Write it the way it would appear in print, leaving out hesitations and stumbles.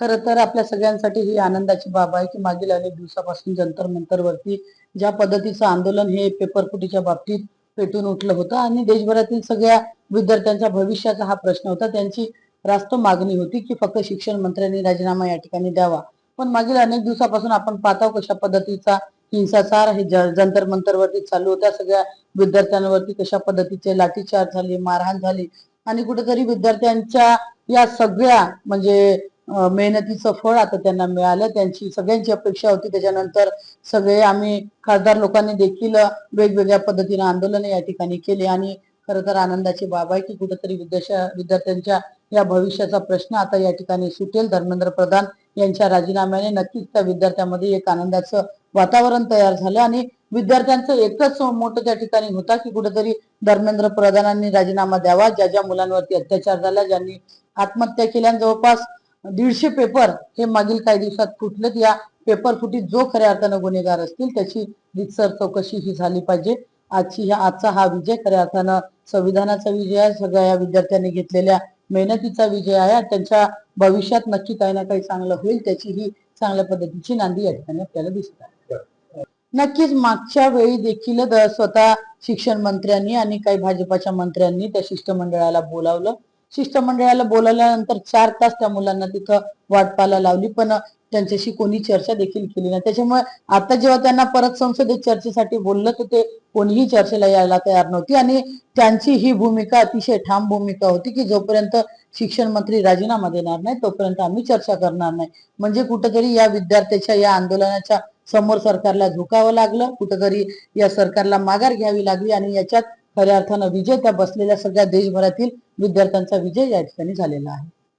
खरं तर आपल्या सगळ्यांसाठी ही आनंदाची बाब आहे की मागील अनेक दिवसापासून जंतर मंतरवरती ज्या पद्धतीचं आंदोलन हे पेपरफुटीच्या बाबतीत पेटून उठलं होतं आणि देशभरातील सगळ्या विद्यार्थ्यांच्या भविष्याचा हा प्रश्न होता. त्यांची रास्त मागणी होती की फक्त शिक्षण मंत्र्यांनी राजीनामा या ठिकाणी द्यावा. पण मागील अनेक दिवसापासून आपण पाहतो कशा पद्धतीचा हिंसाचार हे जंतर मंतरवरती चालू होता. सगळ्या विद्यार्थ्यांवरती कशा पद्धतीचे लाठीचार्ज झाली, मारहाण झाली आणि कुठेतरी विद्यार्थ्यांच्या या सगळ्या म्हणजे मेहनतीचं फळ आता त्यांना मिळालं. त्यांची सगळ्यांची अपेक्षा होती. त्याच्यानंतर सगळे आम्ही खासदार लोकांनी देखील वेगवेगळ्या पद्धतीने आंदोलन या ठिकाणी केले आणि खरं तर आनंदाची बाब आहे की कुठेतरी विद्यार्थ्यांच्या या भविष्याचा प्रश्न आता या ठिकाणी सुटेल. धर्मेंद्र प्रधान यांच्या राजीनाम्याने नक्कीच त्या विद्यार्थ्यांमध्ये एक आनंदाचं वातावरण तयार झालं आणि विद्यार्थ्यांचं एकच मोठं त्या ठिकाणी होता की कुठेतरी धर्मेंद्र प्रधानांनी राजीनामा द्यावा. ज्या ज्या मुलांवरती अत्याचार झाला, ज्यांनी आत्महत्या केल्या, जवळपास 150 पेपर हे मागील काही दिवसात फुटलेत. या पेपर फुटीत जो खऱ्या अर्थानं गुन्हेगार असतील त्याची रितसर चौकशी ही झाली पाहिजे. आजचा हा विजय खऱ्या अर्थानं संविधानाचा विजय आहे. सगळ्या या विद्यार्थ्यांनी घेतलेल्या मेहनतीचा विजय आहे. त्यांच्या भविष्यात नक्की काही ना काही चांगलं होईल त्याची ही चांगल्या पद्धतीची नांदी या ठिकाणी आपल्याला दिसत आहे. नक्कीच मागच्या वेळी देखील स्वतः शिक्षण मंत्र्यांनी आणि काही भाजपाच्या मंत्र्यांनी त्या शिष्टमंडळाला बोलावलं. शिष्टमंडळाला बोलावल्यानंतर 4 तास त्या मुलांना तिथं वाट पाहायला लावली, पण त्यांच्याशी कोणी चर्चा देखील केली नाही. त्याच्यामुळे आता जेव्हा त्यांना परत संसदेत चर्चेसाठी बोललं तर ते कोणीही चर्चेला यायला तयार नव्हती आणि त्यांची ही भूमिका अतिशय ठाम भूमिका होती की जोपर्यंत शिक्षण मंत्री राजीनामा देणार नाही तोपर्यंत आम्ही चर्चा करणार नाही. म्हणजे कुठेतरी या विद्यार्थ्याच्या या आंदोलनाच्या समोर सरकारला झुकावं लागलं, कुठेतरी या सरकारला माघार घ्यावी लागली आणि याच्यात खऱ्या अर्थानं विजय त्या बसलेल्या सगळ्या देशभरातील विद्यार्थ्यांचा विजय या ठिकाणी झालेला आहे.